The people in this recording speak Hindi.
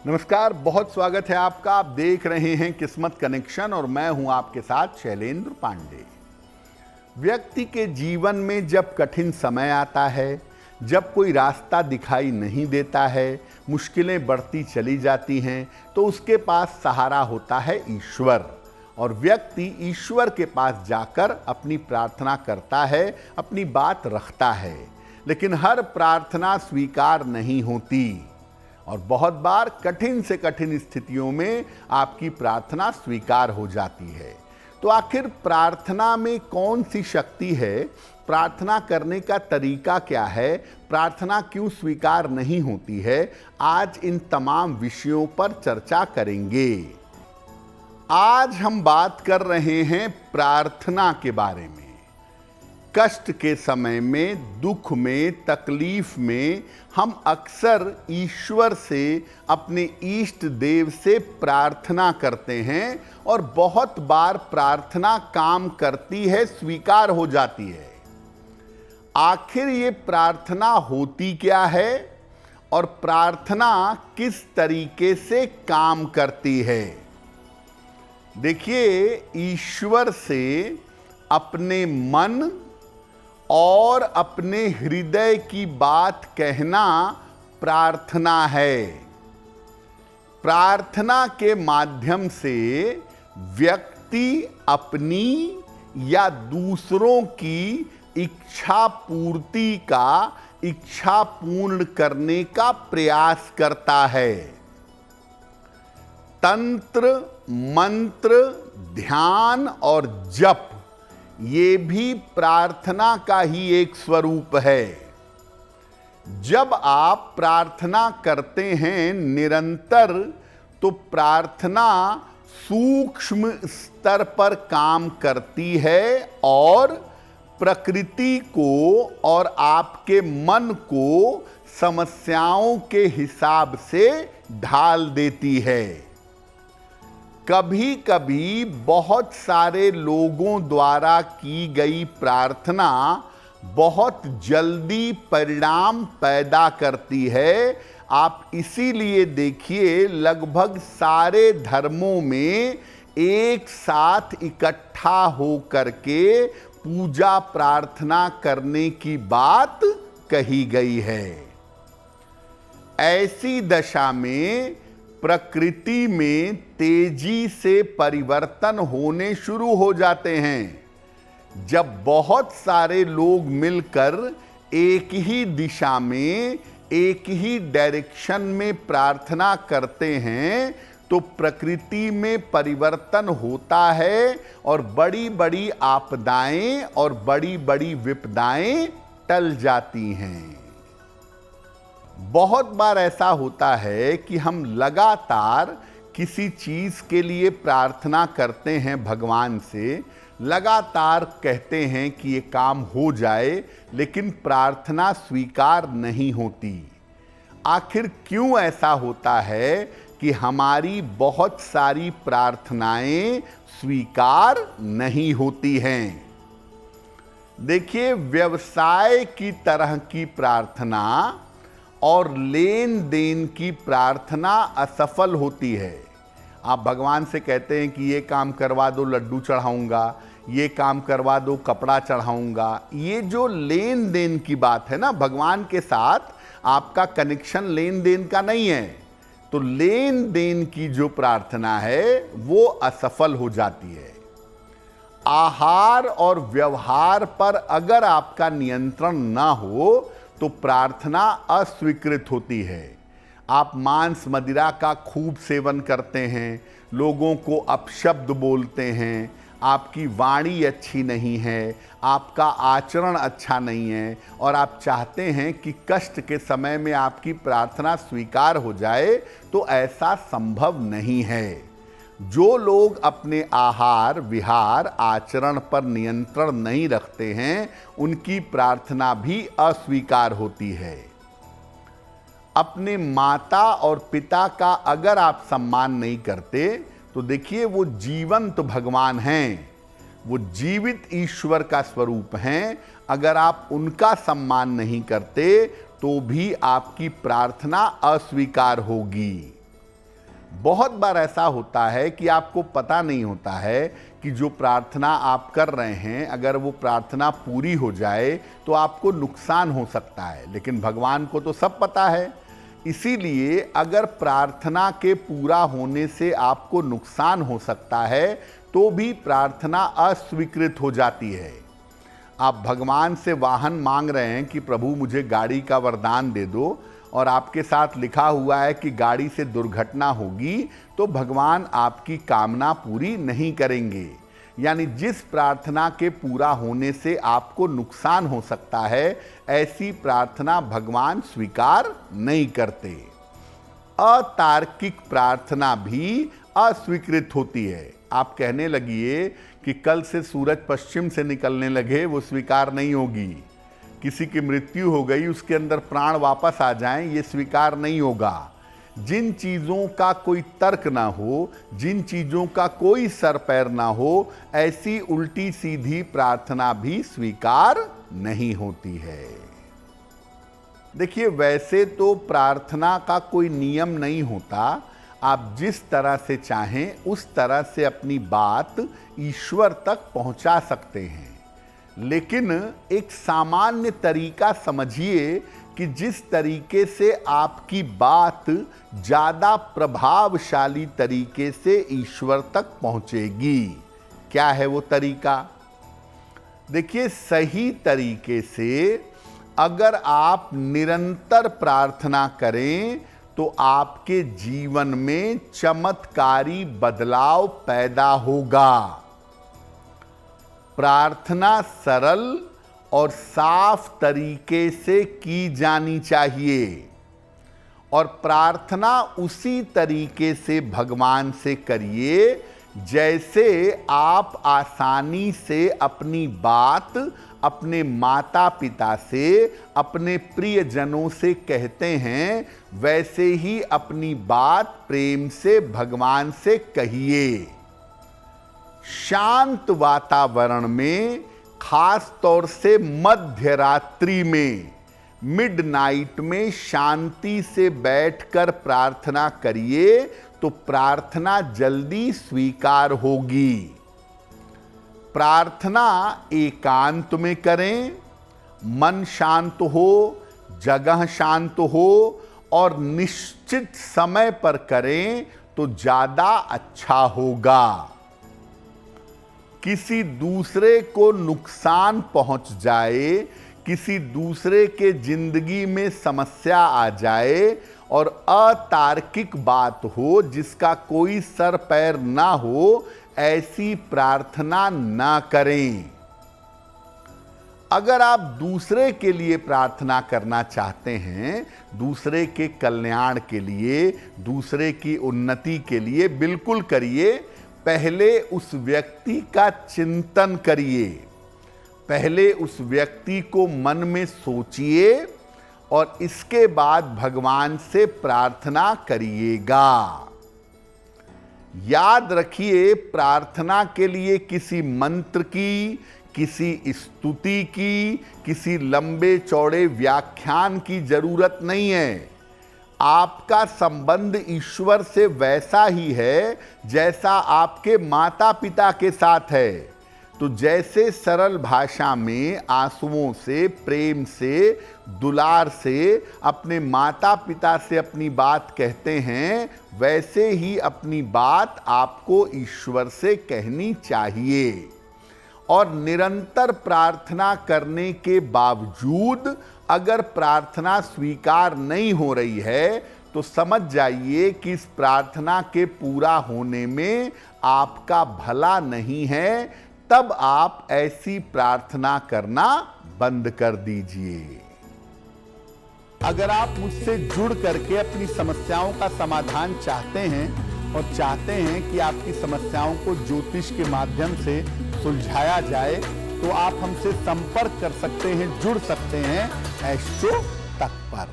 नमस्कार, बहुत स्वागत है आपका। आप देख रहे हैं किस्मत कनेक्शन और मैं हूं आपके साथ शैलेंद्र पांडे। व्यक्ति के जीवन में जब कठिन समय आता है, जब कोई रास्ता दिखाई नहीं देता है, मुश्किलें बढ़ती चली जाती हैं, तो उसके पास सहारा होता है ईश्वर। और व्यक्ति ईश्वर के पास जाकर अपनी प्रार्थना करता है, अपनी बात रखता है। लेकिन हर प्रार्थना स्वीकार नहीं होती और बहुत बार कठिन से कठिन स्थितियों में आपकी प्रार्थना स्वीकार हो जाती है। तो आखिर प्रार्थना में कौन सी शक्ति है? प्रार्थना करने का तरीका क्या है? प्रार्थना क्यों स्वीकार नहीं होती है? आज इन तमाम विषयों पर चर्चा करेंगे। आज हम बात कर रहे हैं प्रार्थना के बारे में। कष्ट के समय में, दुख में, तकलीफ में हम अक्सर ईश्वर से, अपने इष्ट देव से प्रार्थना करते हैं और बहुत बार प्रार्थना काम करती है, स्वीकार हो जाती है। आखिर ये प्रार्थना होती क्या है और प्रार्थना किस तरीके से काम करती है? देखिए, ईश्वर से अपने मन और अपने हृदय की बात कहना प्रार्थना है। प्रार्थना के माध्यम से व्यक्ति अपनी या दूसरों की इच्छा पूर्ति का, इच्छा पूर्ण करने का प्रयास करता है। तंत्र, मंत्र, ध्यान और जप ये भी प्रार्थना का ही एक स्वरूप है। जब आप प्रार्थना करते हैं निरंतर, तो प्रार्थना सूक्ष्म स्तर पर काम करती है और प्रकृति को और आपके मन को समस्याओं के हिसाब से ढाल देती है। कभी कभी बहुत सारे लोगों द्वारा की गई प्रार्थना बहुत जल्दी परिणाम पैदा करती है। आप इसीलिए देखिए, लगभग सारे धर्मों में एक साथ इकट्ठा होकर के पूजा प्रार्थना करने की बात कही गई है। ऐसी दशा में प्रकृति में तेजी से परिवर्तन होने शुरू हो जाते हैं। जब बहुत सारे लोग मिलकर एक ही दिशा में, एक ही डायरेक्शन में प्रार्थना करते हैं, तो प्रकृति में परिवर्तन होता है और बड़ी बड़ी आपदाएं और बड़ी बड़ी विपदाएं टल जाती हैं। बहुत बार ऐसा होता है कि हम लगातार किसी चीज के लिए प्रार्थना करते हैं भगवान से, लगातार कहते हैं कि ये काम हो जाए, लेकिन प्रार्थना स्वीकार नहीं होती। आखिर क्यों ऐसा होता है कि हमारी बहुत सारी प्रार्थनाएं स्वीकार नहीं होती हैं? देखिए, व्यवसाय की तरह की प्रार्थना और लेन देन की प्रार्थना असफल होती है। आप भगवान से कहते हैं कि ये काम करवा दो, लड्डू चढ़ाऊंगा, ये काम करवा दो, कपड़ा चढ़ाऊंगा। ये जो लेन देन की बात है ना, भगवान के साथ आपका कनेक्शन लेन देन का नहीं है, तो लेन देन की जो प्रार्थना है वो असफल हो जाती है। आहार और व्यवहार पर अगर आपका नियंत्रण ना हो तो प्रार्थना अस्वीकृत होती है। आप मांस मदिरा का खूब सेवन करते हैं, लोगों को अपशब्द बोलते हैं, आपकी वाणी अच्छी नहीं है, आपका आचरण अच्छा नहीं है और आप चाहते हैं कि कष्ट के समय में आपकी प्रार्थना स्वीकार हो जाए, तो ऐसा संभव नहीं है। जो लोग अपने आहार विहार आचरण पर नियंत्रण नहीं रखते हैं, उनकी प्रार्थना भी अस्वीकार होती है। अपने माता और पिता का अगर आप सम्मान नहीं करते, तो देखिए, वो जीवंत भगवान हैं, वो जीवित ईश्वर का स्वरूप हैं। अगर आप उनका सम्मान नहीं करते, तो भी आपकी प्रार्थना अस्वीकार होगी। बहुत बार ऐसा होता है कि आपको पता नहीं होता है कि जो प्रार्थना आप कर रहे हैं, अगर वो प्रार्थना पूरी हो जाए तो आपको नुकसान हो सकता है, लेकिन भगवान को तो सब पता है। इसीलिए अगर प्रार्थना के पूरा होने से आपको नुकसान हो सकता है तो भी प्रार्थना अस्वीकृत हो जाती है। आप भगवान से वाहन मांग रहे हैं कि प्रभु मुझे गाड़ी का वरदान दे दो, और आपके साथ लिखा हुआ है कि गाड़ी से दुर्घटना होगी, तो भगवान आपकी कामना पूरी नहीं करेंगे। यानी जिस प्रार्थना के पूरा होने से आपको नुकसान हो सकता है, ऐसी प्रार्थना भगवान स्वीकार नहीं करते। अतार्किक प्रार्थना भी अस्वीकृत होती है। आप कहने लगिए कि कल से सूरज पश्चिम से निकलने लगे, वो स्वीकार नहीं होगी। किसी की मृत्यु हो गई, उसके अंदर प्राण वापस आ जाएं, ये स्वीकार नहीं होगा। जिन चीज़ों का कोई तर्क ना हो, जिन चीज़ों का कोई सर पैर ना हो, ऐसी उल्टी सीधी प्रार्थना भी स्वीकार नहीं होती है। देखिए, वैसे तो प्रार्थना का कोई नियम नहीं होता। आप जिस तरह से चाहें उस तरह से अपनी बात ईश्वर तक पहुंचा सकते हैं, लेकिन एक सामान्य तरीका समझिए कि जिस तरीके से आपकी बात ज़्यादा प्रभावशाली तरीके से ईश्वर तक पहुंचेगी। क्या है वो तरीका? देखिए, सही तरीके से अगर आप निरंतर प्रार्थना करें तो आपके जीवन में चमत्कारी बदलाव पैदा होगा। प्रार्थना सरल और साफ तरीके से की जानी चाहिए, और प्रार्थना उसी तरीके से भगवान से करिए जैसे आप आसानी से अपनी बात अपने माता पिता से, अपने प्रियजनों से कहते हैं, वैसे ही अपनी बात प्रेम से भगवान से कहिए। शांत वातावरण में, खास तौर से मध्य रात्रि में, मिडनाइट में शांति से बैठकर प्रार्थना करिए तो प्रार्थना जल्दी स्वीकार होगी। प्रार्थना एकांत में करें, मन शांत हो, जगह शांत हो और निश्चित समय पर करें तो ज़्यादा अच्छा होगा। किसी दूसरे को नुकसान पहुंच जाए, किसी दूसरे के जिंदगी में समस्या आ जाए और अतार्किक बात हो जिसका कोई सर पैर ना हो, ऐसी प्रार्थना ना करें। अगर आप दूसरे के लिए प्रार्थना करना चाहते हैं, दूसरे के कल्याण के लिए, दूसरे की उन्नति के लिए, बिल्कुल करिए। पहले उस व्यक्ति का चिंतन करिए, पहले उस व्यक्ति को मन में सोचिए और इसके बाद भगवान से प्रार्थना करिएगा। याद रखिए, प्रार्थना के लिए किसी मंत्र की, किसी स्तुति की, किसी लंबे चौड़े व्याख्यान की जरूरत नहीं है। आपका संबंध ईश्वर से वैसा ही है जैसा आपके माता पिता के साथ है। तो जैसे सरल भाषा में आंसुओं से, प्रेम से, दुलार से अपने माता पिता से अपनी बात कहते हैं, वैसे ही अपनी बात आपको ईश्वर से कहनी चाहिए। और निरंतर प्रार्थना करने के बावजूद अगर प्रार्थना स्वीकार नहीं हो रही है तो समझ जाइए कि इस प्रार्थना के पूरा होने में आपका भला नहीं है। तब आप ऐसी प्रार्थना करना बंद कर दीजिए। अगर आप मुझसे जुड़ करके अपनी समस्याओं का समाधान चाहते हैं और चाहते हैं कि आपकी समस्याओं को ज्योतिष के माध्यम से सुलझाया जाए, तो आप हमसे संपर्क कर सकते हैं, जुड़ सकते हैं एस्ट्रो तक पर।